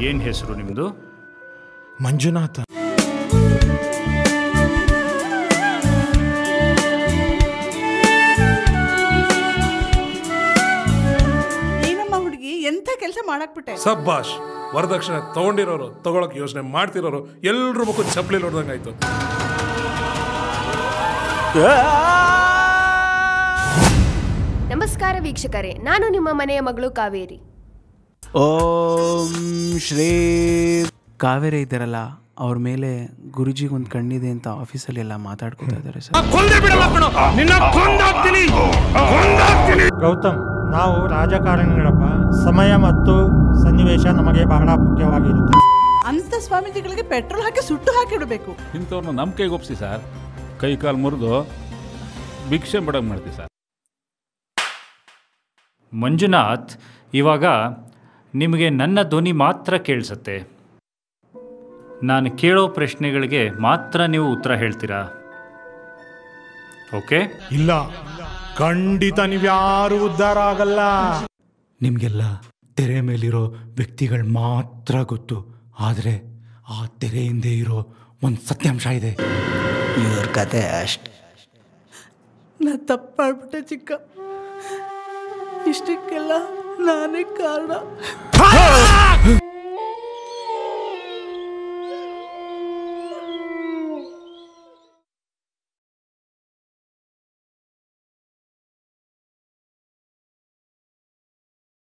ಏನು ಹೆಸರು ನಿಮ್ಮದು? ಮಂಜುನಾಥ. ಏನಮ್ಮ ಹುಡುಗಿ, ಎಂಥ ಕೆಲಸ ಮಾಡಾಕ್ಬಿಟ್ಟೆ. ಸಬ್ಬಾಷ್. ವರದಕ್ಷಿಣೆ ತಗೊಂಡಿರೋರು, ತಗೊಳಕ್ ಯೋಚನೆ ಮಾಡ್ತಿರೋರು ಎಲ್ರ ಮುಖ ಚಪ್ಪಲಿ ನೋಡ್ದಂಗಾಯ್ತು. ನಮಸ್ಕಾರ ವೀಕ್ಷಕರೇ, ನಾನು ನಿಮ್ಮ ಮನೆಯ ಮಗಳು ಕಾವೇರಿ. ಓಂ ಶ್ರೀ ಕಾವೇರಿ ಇದ್ದಾರಲ್ಲ, ಅವ್ರ ಮೇಲೆ ಗುರುಜಿಗೆ ಒಂದು ಕಣ್ಣಿದೆ ಅಂತ ಆಫೀಸಲ್ಲಿ ಎಲ್ಲ ಮಾತಾಡ್ಕೊತಾ ಇದ್ದಾರೆ ಸರ್. ಗೌತಮ್, ನಾವು ರಾಜಕಾರಣಿಗಳಪ್ಪ. ಸಮಯ ಮತ್ತು ಸನ್ನಿವೇಶ ನಮಗೆ ಬಹಳ ಮುಖ್ಯವಾಗಿರುತ್ತೆ. ಅಂತ ಸ್ವಾಮೀಜಿಗಳಿಗೆ ಪೆಟ್ರೋಲ್ ಹಾಕಿ ಸುಟ್ಟು ಹಾಕಿಡಬೇಕು. ಇಂಥವ್ರನ್ನ ನಮ್ಮ ಕೈಗೆ ಒಪ್ಪಿಸಿ ಸರ್. ಕೈ ಕಾಲು ಮುರಿದು ಭಿಕ್ಷೆ ಬಿಡೋಕೆ ಮಾಡ್ತೀವಿ ಸರ್. ಮಂಜುನಾಥ್, ಇವಾಗ ನಿಮಗೆ ನನ್ನ ಧ್ವನಿ ಮಾತ್ರ ಕೇಳಿಸುತ್ತೆ. ನಾನು ಕೇಳೋ ಪ್ರಶ್ನೆಗಳಿಗೆ ಮಾತ್ರ ನೀವು ಉತ್ತರ ಹೇಳ್ತೀರಾ? ಓಕೆ? ಇಲ್ಲ, ಖಂಡಿತ ನೀವ್ಯಾರು ಉದ್ಧಾರ ಆಗಲ್ಲ. ನಿಮಗೆಲ್ಲ ತೆರೆ ಮೇಲಿರೋ ವ್ಯಕ್ತಿಗಳು ಮಾತ್ರ ಗೊತ್ತು, ಆದರೆ ಆ ತೆರೆ ಹಿಂದೆ ಇರೋ ಒಂದು ಸತ್ಯಾಂಶ ಇದೆ. ಇವ್ರ ಕತೆ ಅಷ್ಟೆ. ನಾ ತಪ್ಪು ಮಾಡ್ಬಿಟ್ಟೆ ಚಿಕ್ಕ. ಇಷ್ಟಕ್ಕೆಲ್ಲ ನಾನೇ ಕಾರಣ.